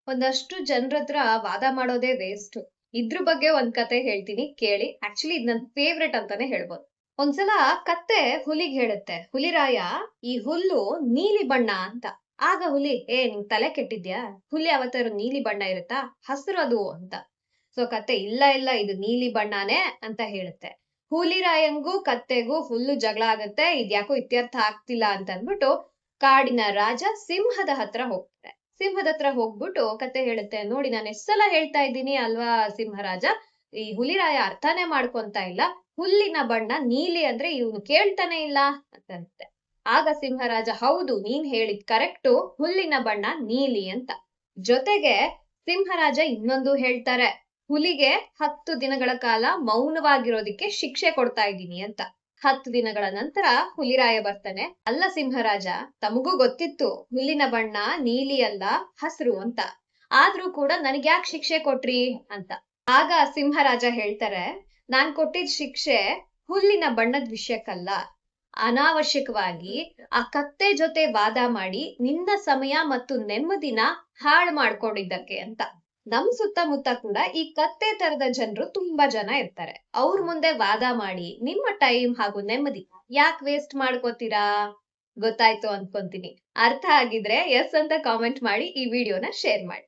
ಒಂದಷ್ಟು ಜನರತ್ರ ವಾದ ಮಾಡೋದೇ ವೇಸ್ಟ್. ಇದ್ರ ಬಗ್ಗೆ ಒಂದ್ ಕತೆ ಹೇಳ್ತೀನಿ ಕೇಳಿ. ಆಕ್ಚುಲಿ ಇದ್ ನನ್ ಫೇವ್ರೆಟ್ ಅಂತಾನೆ ಹೇಳ್ಬೋದು. ಒಂದ್ಸಲ ಕತ್ತೆ ಹುಲಿಗ್ ಹೇಳುತ್ತೆ, ಹುಲಿರಾಯ ಈ ಹುಲ್ಲು ನೀಲಿ ಬಣ್ಣ ಅಂತ. ಆಗ ಹುಲಿ, ನಿಂಗ್ ತಲೆ ಕೆಟ್ಟಿದ್ಯಾ? ಹುಲಿ ಯಾವತ್ತಾರು ನೀಲಿ ಬಣ್ಣ ಇರುತ್ತಾ? ಹಸ್ರು ಅದು ಅಂತ. ಸೊ ಕತ್ತೆ, ಇಲ್ಲ ಇಲ್ಲ ಇದು ನೀಲಿ ಬಣ್ಣನೇ ಅಂತ ಹೇಳುತ್ತೆ. ಹುಲಿರಾಯಂಗೂ ಕತ್ತೆಗೂ ಫುಲ್ಲು ಜಗಳ ಆಗತ್ತೆ. ಇದ್ಯಾಕೋ ಇತ್ಯರ್ಥ ಆಗ್ತಿಲ್ಲ ಅಂತ ಅಂದ್ಬಿಟ್ಟು ಕಾಡಿನ ರಾಜ ಸಿಂಹದ ಹತ್ರ ಹೋಗ್ತಾರೆ. ಸಿಂಹದ ಹತ್ರ ಹೋಗ್ಬಿಟ್ಟು ಕತ್ತೆ ಹೇಳುತ್ತೆ, ನೋಡಿ ನಾನು ಎಷ್ಟ್ ಸಲ ಹೇಳ್ತಾ ಇದ್ದೀನಿ ಅಲ್ವಾ ಸಿಂಹರಾಜ, ಈ ಹುಲಿರಾಯ ಅರ್ಥನೇ ಮಾಡ್ಕೊಂತ ಇಲ್ಲ. ಹುಲ್ಲಿನ ಬಣ್ಣ ನೀಲಿ ಅಂದ್ರೆ ಇವನು ಕೇಳ್ತಾನೆ ಇಲ್ಲ ಅಂತಂತೆ. ಆಗ ಸಿಂಹರಾಜ, ಹೌದು ನೀನ್ ಹೇಳಿದ್ ಕರೆಕ್ಟು, ಹುಲ್ಲಿನ ಬಣ್ಣ ನೀಲಿ ಅಂತ. ಜೊತೆಗೆ ಸಿಂಹರಾಜ ಇನ್ನೊಂದು ಹೇಳ್ತಾರೆ, ಹುಲಿಗೆ 10 ದಿನಗಳ ಕಾಲ ಮೌನವಾಗಿರೋದಿಕ್ಕೆ ಶಿಕ್ಷೆ ಕೊಡ್ತಾ ಇದ್ದೀನಿ ಅಂತ. 10 ದಿನಗಳ ನಂತರ ಹುಲಿರಾಯ ಬರ್ತಾನೆ. ಅಲ್ಲ ಸಿಂಹರಾಜ, ತಮಗೂ ಗೊತ್ತಿತ್ತು ಹುಲ್ಲಿನ ಬಣ್ಣ ನೀಲಿ ಅಲ್ಲ ಹಸ್ರು ಅಂತ, ಆದ್ರೂ ಕೂಡ ನನ್ಗ್ಯಾಕ್ ಶಿಕ್ಷೆ ಕೊಟ್ರಿ ಅಂತ. ಆಗ ಸಿಂಹರಾಜ ಹೇಳ್ತಾರೆ, ನಾನ್ ಕೊಟ್ಟಿದ್ ಶಿಕ್ಷೆ ಹುಲ್ಲಿನ ಬಣ್ಣದ ವಿಷಯಕ್ಕಲ್ಲ, ಅನಾವಶ್ಯಕವಾಗಿ ಆ ಕತ್ತೆ ಜೊತೆ ವಾದ ಮಾಡಿ ನಿನ್ನ ಸಮಯ ಮತ್ತು ನೆಮ್ಮದಿನ ಹಾಳು ಮಾಡ್ಕೊಂಡಿದ್ದಕ್ಕೆ ಅಂತ. ನಮ್ ಸುತ್ತಮುತ್ತ ಕೂಡ ಈ ಕತ್ತೆ ತರದ ಜನರು ತುಂಬಾ ಜನ ಇರ್ತಾರೆ. ಅವ್ರ ಮುಂದೆ ವಾದ ಮಾಡಿ ನಿಮ್ಮ ಟೈಮ್ ಹಾಗೂ ನೆಮ್ಮದಿ ಯಾಕೆ ವೇಸ್ಟ್ ಮಾಡ್ಕೋತೀರಾ? ಗೊತ್ತಾಯ್ತು ಅನ್ಕೊಂತೀನಿ. ಅರ್ಥ ಆಗಿದ್ರೆ ಎಸ್ ಅಂತ ಕಾಮೆಂಟ್ ಮಾಡಿ ಈ ವಿಡಿಯೋನ ಶೇರ್ ಮಾಡಿ.